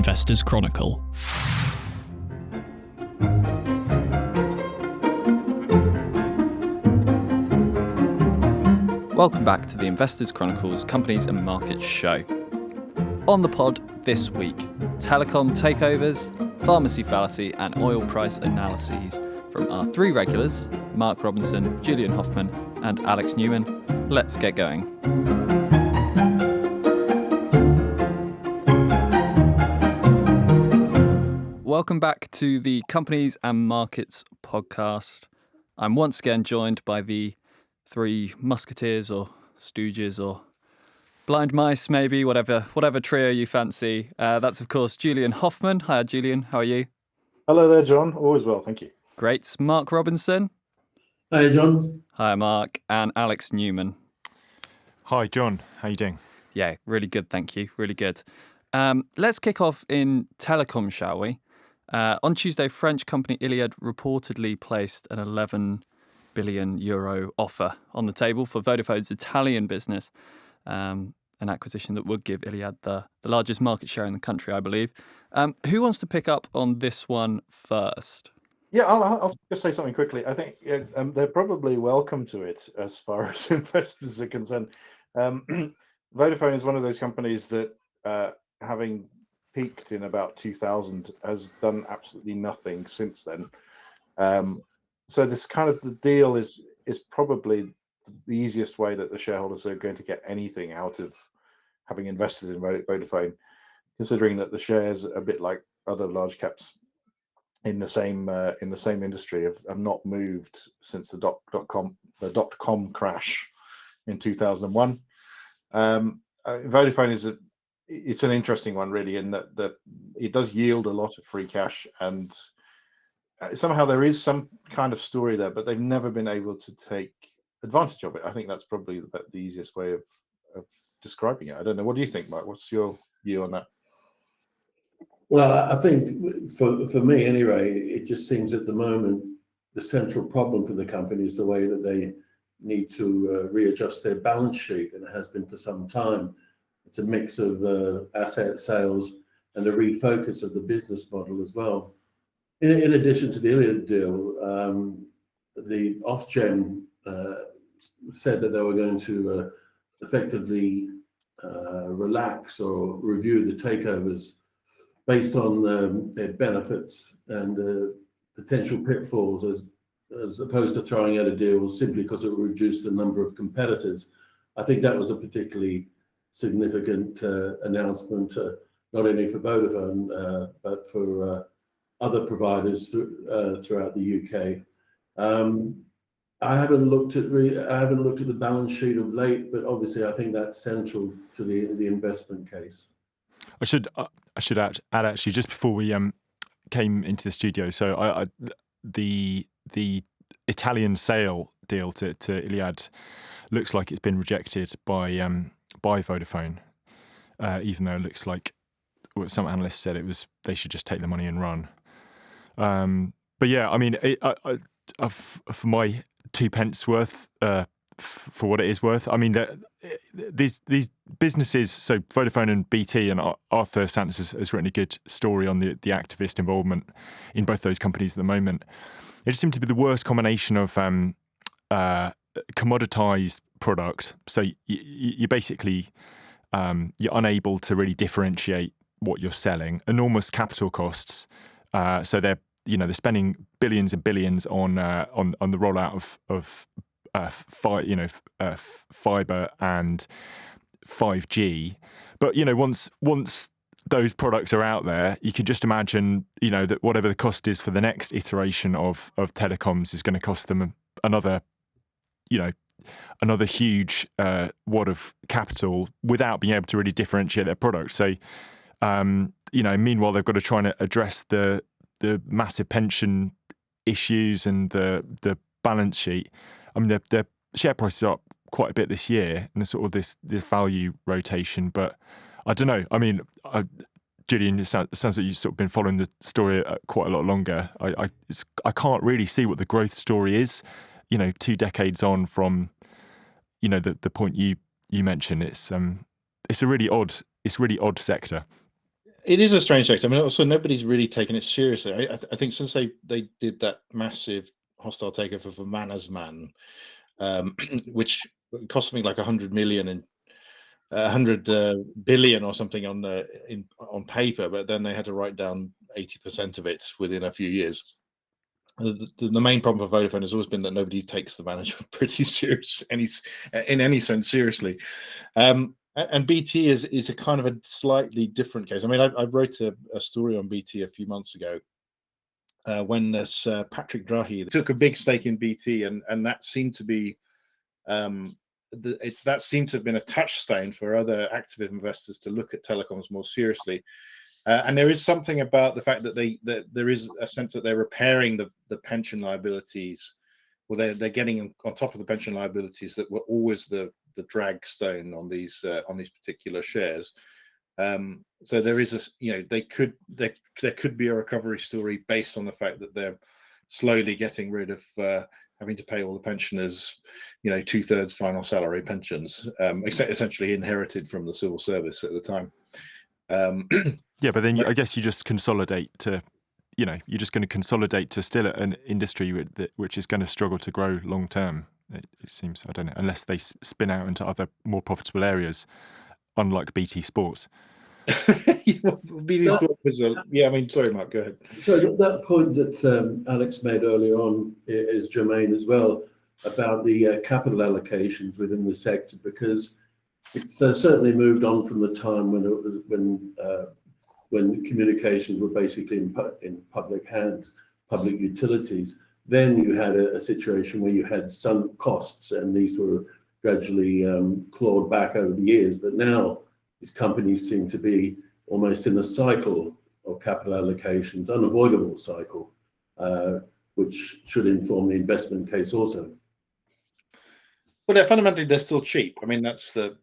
Investors Chronicle. Welcome back to the Investors Chronicle's Companies and Markets show. On the pod this week, telecom takeovers, pharmacy fallacy and oil price analyses from our three regulars, Mark Robinson, Julian Hofmann and Alex Newman. Let's get going. Welcome back to the Companies and Markets podcast. I'm once again joined by the three musketeers or stooges or blind mice, maybe, whatever trio you fancy. That's, of course, Julian Hofmann. Hi, Julian. How are you? Hello there, John. Always well, thank you. Great. Mark Robinson. Hi, John. Hi, Mark. And Alex Newman. Hi, John. How you doing? Yeah, really good, thank you. Really good. Let's kick off in telecom, shall we? On Tuesday, French company Iliad reportedly placed an €11 billion offer on the table for Vodafone's Italian business, an acquisition that would give Iliad the largest market share in the country, I believe. Who wants to pick up on this one first? Yeah, I'll just say something quickly. I think they're probably welcome to it as far as investors are concerned. Vodafone is one of those companies that, having peaked in about 2000, has done absolutely nothing since then. So this kind of the deal is probably the easiest way that the shareholders are going to get anything out of having invested in Vodafone, considering that the shares, a bit like other large caps in the same industry, have not moved since the dot-com crash in 2001. Vodafone it's an interesting one, really, in that it does yield a lot of free cash, and somehow there is some kind of story there, but they've never been able to take advantage of it. I think that's probably the easiest way of describing it. I don't know. What do you think, Mark? What's your view on that? Well, I think for me anyway, it just seems at the moment the central problem for the company is the way that they need to readjust their balance sheet, and it has been for some time. It's a mix of asset sales and a refocus of the business model as well. In addition to the Iliad deal, the Ofgem said that they were going to effectively relax or review the takeovers based on their benefits and the potential pitfalls, as opposed to throwing out a deal simply because it would reduce the number of competitors. I think that was a particularly significant announcement, not only for Vodafone, but for other providers throughout the UK. I haven't looked at the balance sheet of late, but obviously I think that's central to the investment case. I should add actually, just before we came into the studio. So the Italian sale deal to Iliad looks like it's been rejected by Vodafone, even though it looks like some analysts said they should just take the money and run. But yeah, I mean, for my 2 pence worth, for what it is worth, I mean, these businesses, so Vodafone and BT, and Arthur Santos has written a good story on the activist involvement in both those companies at the moment. It just seemed to be the worst combination of commoditized product. So you basically you're unable to really differentiate what you're selling. Enormous capital costs. So they're spending billions and billions on the rollout of fiber and 5G. But once those products are out there, you can just imagine that whatever the cost is for the next iteration of telecoms is going to cost them another huge wad of capital without being able to really differentiate their products. So meanwhile they've got to try and address the massive pension issues and the balance sheet. I mean, their share price is up quite a bit this year, and there's sort of this value rotation. But I don't know. I mean, Julian, it sounds like you've sort of been following the story quite a lot longer. I can't really see what the growth story is. 2 decades on from the point you mentioned. It's a really odd sector. It is a strange sector. I mean, also nobody's really taken it seriously. I think since they did that massive hostile takeover for Mannesmann, which cost me like 100 million and 100 billion or something on paper, but then they had to write down 80% of it within a few years. The main problem for Vodafone has always been that nobody takes the management pretty serious, in any sense, seriously. And BT is a kind of a slightly different case. I mean, I wrote a story on BT a few months ago when this Patrick Drahi took a big stake in BT, and that seemed to be that seemed to have been a touchstone for other active investors to look at telecoms more seriously. And there is something about the fact that there is a sense that they're repairing the pension liabilities, or they're getting on top of the pension liabilities that were always the drag stone on these particular shares. So there is there could be a recovery story based on the fact that they're slowly getting rid of having to pay all the pensioners, 2/3 final salary pensions, essentially inherited from the civil service at the time. Yeah, but then I guess you just consolidate to, you're just going to consolidate to still an industry which is going to struggle to grow long term. It seems, I don't know, unless they spin out into other more profitable areas, unlike BT Sports. BT Sports I mean, sorry, Mark, go ahead. So that point that Alex made earlier on is germane as well, about the capital allocations within the sector, because it's certainly moved on from the time when communications were basically in public hands, public utilities. Then you had a situation where you had sunk costs, and these were gradually clawed back over the years. But now these companies seem to be almost in a cycle of capital allocations, unavoidable cycle, which should inform the investment case also. Well, they're still cheap. I mean, that's the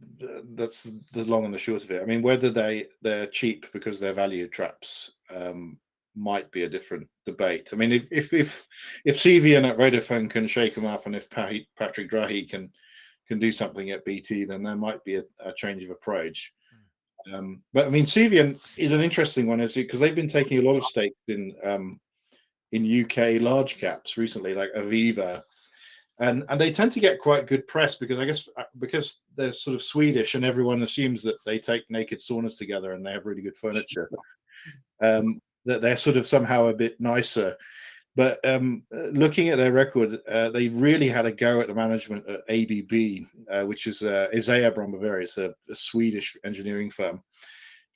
long and the short of it. I mean, whether they're cheap because they're value traps might be a different debate. I mean, if Cevian at Vodafone can shake them up, and if Patrick Drahi can do something at BT, then there might be a change of approach. But I mean, Cevian is an interesting one, because they've been taking a lot of stakes in UK large caps recently, like Aviva. And they tend to get quite good press because, I guess, because they're sort of Swedish, and everyone assumes that they take naked saunas together and they have really good furniture, that they're sort of somehow a bit nicer. But looking at their record, they really had a go at the management at ABB, which is Isaiah Brombavari. It's a Swedish engineering firm.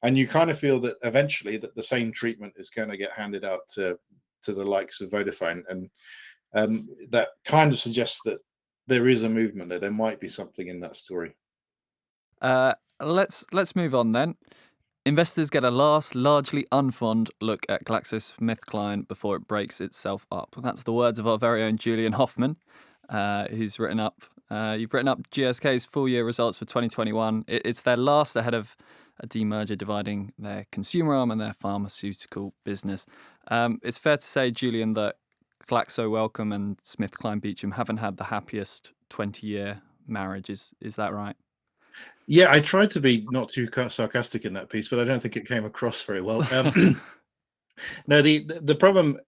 And you kind of feel that eventually that the same treatment is going to get handed out to the likes of Vodafone. And that kind of suggests that there is a movement there. There might be something in that story. Let's move on then. Investors get a last, largely unfond look at GlaxoSmithKline before it breaks itself up. That's the words of our very own Julian Hofmann, who's written up. You've written up GSK's full-year results for 2021. It's their last ahead of a demerger dividing their consumer arm and their pharmaceutical business. It's fair to say, Julian, that Glaxo Wellcome and SmithKline Beecham haven't had the happiest 20-year marriage. Is that right? Yeah, I tried to be not too sarcastic in that piece, but I don't think it came across very well. No, the problem,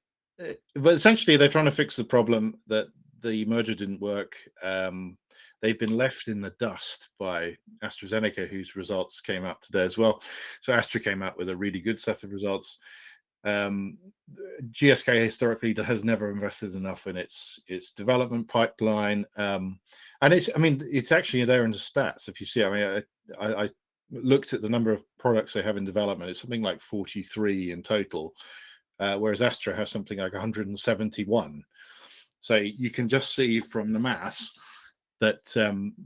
but essentially they're trying to fix the problem that the merger didn't work. They've been left in the dust by AstraZeneca, whose results came out today as well. So Astra came out with a really good set of results. GSK historically has never invested enough in its development pipeline. And it's actually there in the stats. If you see, I looked at the number of products they have in development. It's something like 43 in total, whereas Astra has something like 171. So you can just see from the maths that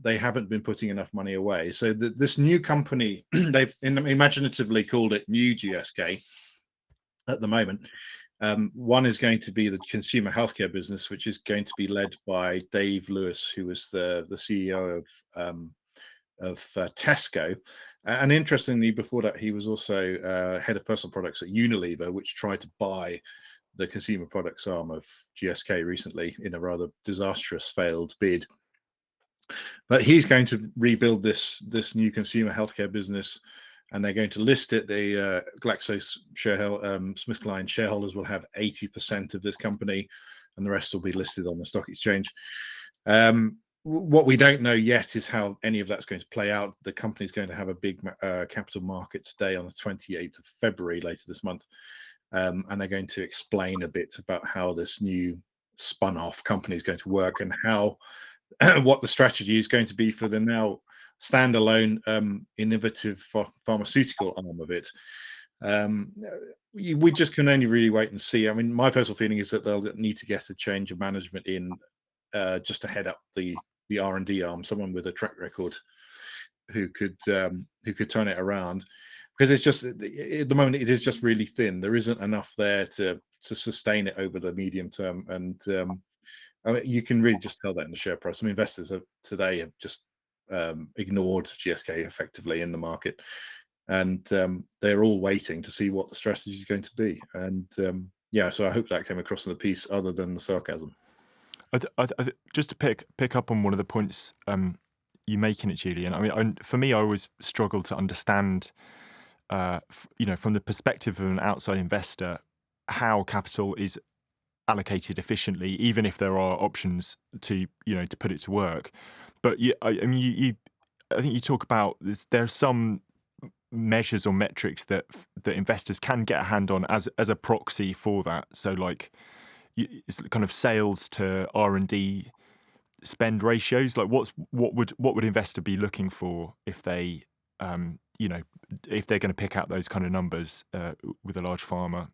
they haven't been putting enough money away. So this new company, they've imaginatively called it New GSK at the moment. One is going to be the consumer healthcare business, which is going to be led by Dave Lewis, who was the CEO of Tesco. And interestingly, before that, he was also head of personal products at Unilever, which tried to buy the consumer products arm of GSK recently in a rather disastrous failed bid. But he's going to rebuild this new consumer healthcare business and they're going to list it. The GlaxoSmithKline shareholders will have 80% of this company, and the rest will be listed on the stock exchange. What we don't know yet is how any of that's going to play out. The company's going to have a big capital markets day on the 28th of February later this month, and they're going to explain a bit about how this new spun off company is going to work, and how what the strategy is going to be for the now standalone innovative pharmaceutical arm of it. We just can only really wait and see. I mean, my personal feeling is that they'll need to get a change of management in just to head up the R&D arm, someone with a track record who could turn it around, because it's just at the moment it is just really thin. There isn't enough there to sustain it over the medium term, and I mean, you can really just tell that in the share price. Some investors today have just ignored GSK effectively in the market, and they're all waiting to see what the strategy is going to be. And yeah, so I hope that came across in the piece, other than the sarcasm. Just to pick up on one of the points you make in it, Julian. I mean, for me, I always struggle to understand, from the perspective of an outside investor, how capital is allocated efficiently, even if there are options to put it to work. But I think you talk about this. There are some measures or metrics that investors can get a hand on as a proxy for that. So like, it's kind of sales to R&D spend ratios. Like what would investor be looking for if they if they're going to pick out those kind of numbers with a large pharma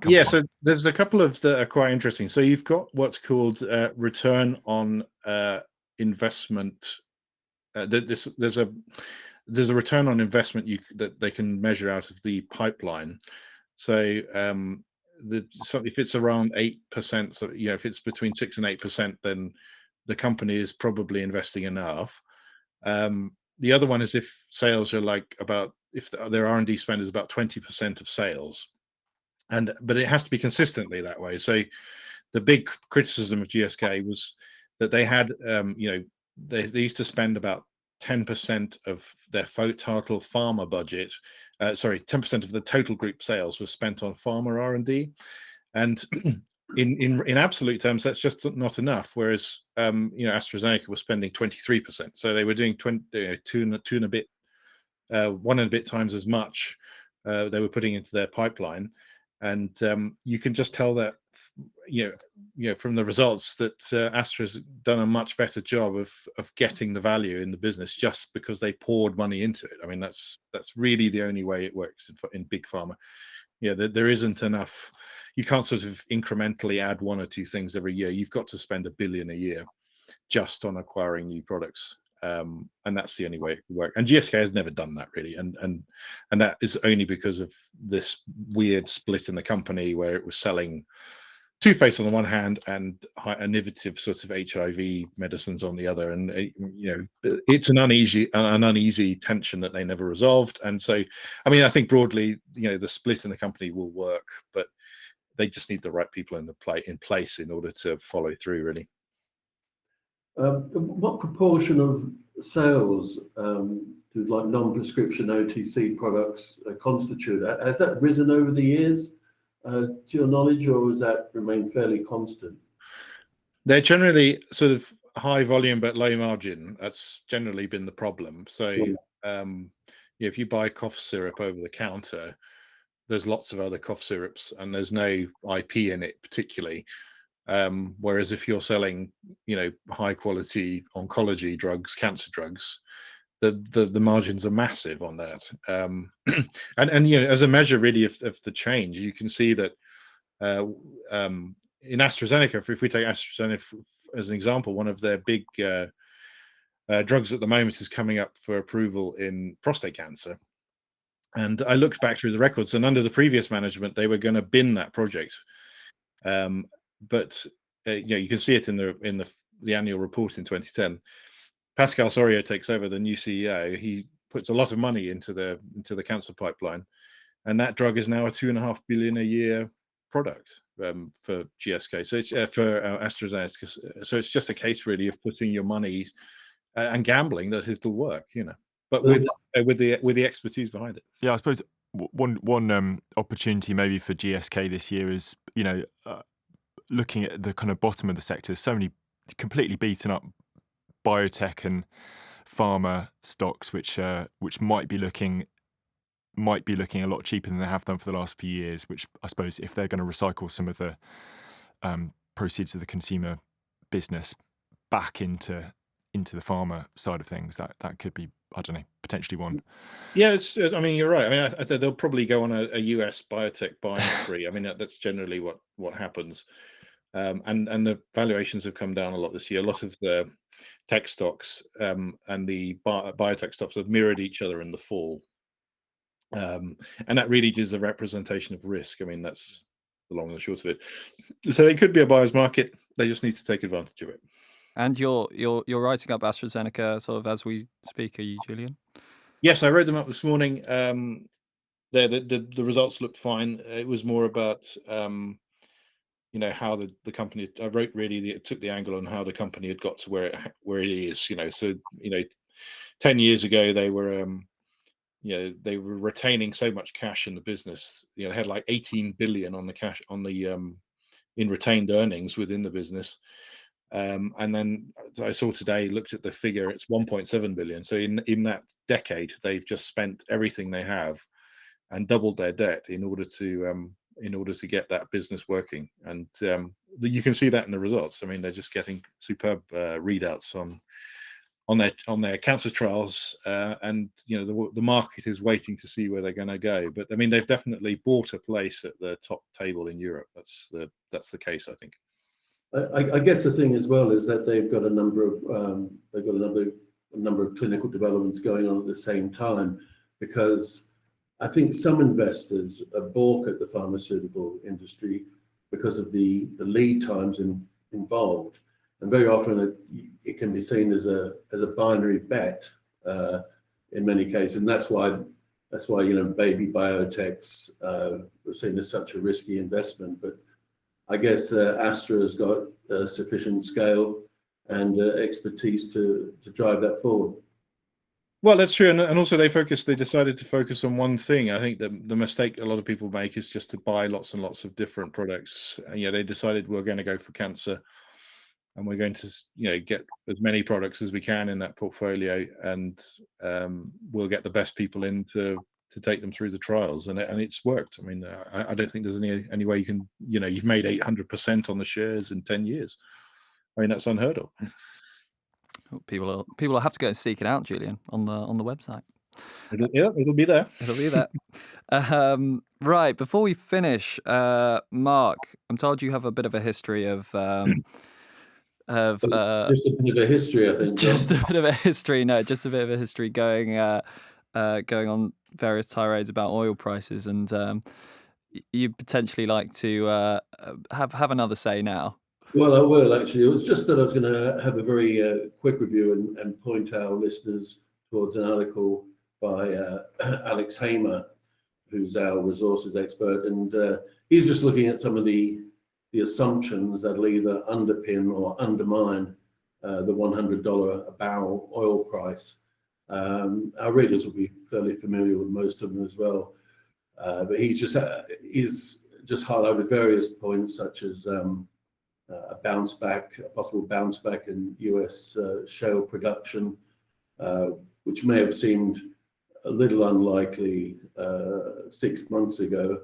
company? Yeah, so there's a couple of that are quite interesting. So you've got what's called return on investment. There's a return on investment that they can measure out of the pipeline. So if it's around 8%, so if it's between 6 and 8%, then the company is probably investing enough. The other one is if sales are if their R&D spend is about 20% of sales, but it has to be consistently that way. So the big criticism of GSK was that they had they used to spend about 10% of their total pharma budget. 10% of the total group sales was spent on pharma R&D, and in absolute terms, that's just not enough. Whereas AstraZeneca was spending 23%, so they were doing 1 and a bit times as much they were putting into their pipeline, and you can just tell that from the results that Astra's done a much better job of getting the value in the business just because they poured money into it. I mean, that's really the only way it works in big pharma. There isn't enough. You can't sort of incrementally add 1 or 2 things every year. You've got to spend $1 billion a year just on acquiring new products, and that's the only way it can work. And GSK has never done that really, and that is only because of this weird split in the company where it was selling toothpaste on the one hand and innovative sorts of HIV medicines on the other, and it's an uneasy tension that they never resolved. And so, I mean, I think broadly, the split in the company will work, but they just need the right people in place in order to follow through, really. What proportion of sales do like non-prescription OTC products constitute? Has that risen over the years, to your knowledge, or has that remained fairly constant? They're generally sort of high volume but low margin. That's generally been the problem. So if you buy cough syrup over the counter, there's lots of other cough syrups and there's no IP in it particularly. Whereas if you're selling, high quality oncology drugs, cancer drugs, the margins are massive on that. And as a measure really of the change, you can see that in AstraZeneca, if we take AstraZeneca as an example, one of their big drugs at the moment is coming up for approval in prostate cancer. And I looked back through the records, and under the previous management, they were going to bin that project. But you can see it in the annual report in 2010. Pascal Soriot takes over, the new CEO. He puts a lot of money into the cancer pipeline, and that drug is now a $2.5 billion a year product for GSK. So it's for AstraZeneca. So it's just a case really of putting your money and gambling that it'll work. but with the expertise behind it. Yeah, I suppose one opportunity maybe for GSK this year is, looking at the kind of bottom of the sector. So many completely beaten up biotech and pharma stocks, which might be looking a lot cheaper than they have done for the last few years. Which I suppose, if they're going to recycle some of the proceeds of the consumer business back into the pharma side of things, that could be, I don't know, potentially one. Yeah, I mean, you're right. I mean, I they'll probably go on a US biotech buying spree. I mean, that's generally what happens. And the valuations have come down a lot this year. A lot of the tech stocks and the biotech stocks have mirrored each other in the fall. And that really is a representation of risk. I mean, that's the long and the short of it. So it could be a buyer's market. They just need to take advantage of it. And you're writing up AstraZeneca sort of as we speak, are you, Julian? Yes, I wrote them up this morning. The results looked fine. It was more about how the company. I wrote it took the angle on how the company had got to where it is. So 10 years ago they were they were retaining so much cash in the business. They had like 18 billion on the cash in retained earnings within the business. And then I saw today, looked at the figure, it's 1.7 billion. So in that decade, they've just spent everything they have and doubled their debt in order to get that business working. And you can see that in the results. I mean, they're just getting superb readouts on their cancer trials, and the market is waiting to see where they're going to go. But I mean, they've definitely bought a place at the top table in Europe. That's the case, I think. I guess the thing as well is that they've got a number of clinical developments going on at the same time, because I think some investors balk at the pharmaceutical industry because of the lead times involved, and very often it can be seen as a binary bet in many cases, and that's why baby biotechs are seen as such a risky investment. But I guess Astra has got sufficient scale and expertise to drive that forward. Well, that's true, and also they decided to focus on one thing. I think the mistake a lot of people make is just to buy lots and lots of different products. They decided we're going to go for cancer, and we're going to get as many products as we can in that portfolio, and we'll get the best people in to take them through the trials, and it's worked. I mean, I don't think there's any way you can, you've made 800% on the shares in 10 years. I mean, that's unheard of. People will have to go and seek it out, Julian, on the website. It'll be there. It'll be there. Right, before we finish, Mark, I'm told you have a bit of a history of just a bit of a history, I think. Just a bit of a history. No, just a bit of a history going on various tirades about oil prices, and you'd potentially like to have another say now. Well, I will actually. It was just that I was going to have a very quick review and point our listeners towards an article by Alex Hamer, who's our resources expert, and he's just looking at some of the assumptions that'll either underpin or undermine the $100 a barrel oil price. Our readers will be fairly familiar with most of them as well, but he's just highlighted various points such as a possible bounce back in US shale production, which may have seemed a little unlikely 6 months ago,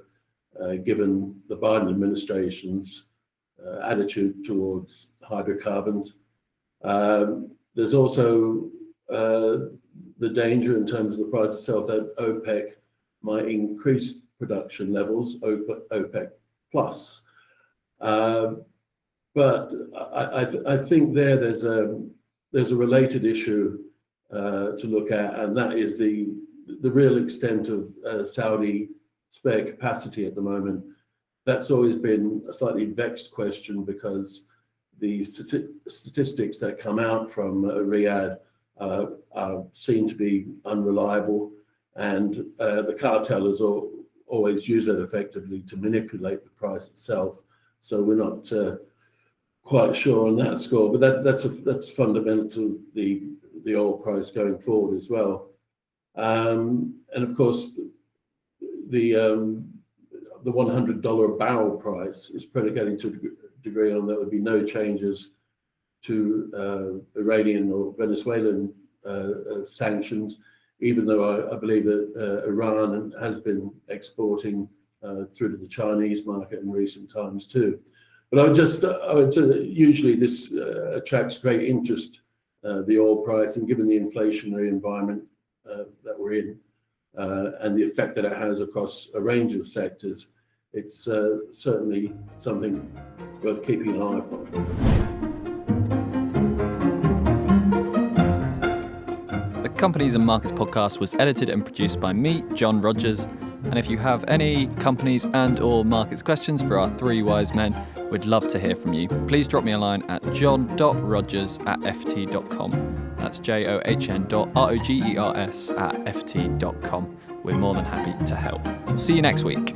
given the Biden administration's attitude towards hydrocarbons. There's also the danger in terms of the price itself that OPEC might increase production levels, OPEC plus. But I think there's a related issue to look at, and that is the real extent of Saudi spare capacity at the moment. That's always been a slightly vexed question, because the statistics that come out from Riyadh seem to be unreliable, and the cartellers always use that effectively to manipulate the price itself. So we're not quite sure on that score, but that's fundamental to the oil price going forward as well. And of course, the $100 a barrel price is predicated to a degree on there would be no changes to Iranian or Venezuelan sanctions, even though I believe that Iran has been exporting through to the Chinese market in recent times too. But I would say usually this attracts great interest, the oil price, and given the inflationary environment that we're in and the effect that it has across a range of sectors, it's certainly something worth keeping an eye upon. The Companies and Markets podcast was edited and produced by me, John Rogers. And if you have any companies and or markets questions for our three wise men, we'd love to hear from you. Please drop me a line at john.rogers@ft.com. That's john.rogers@ft.com. We're more than happy to help. See you next week.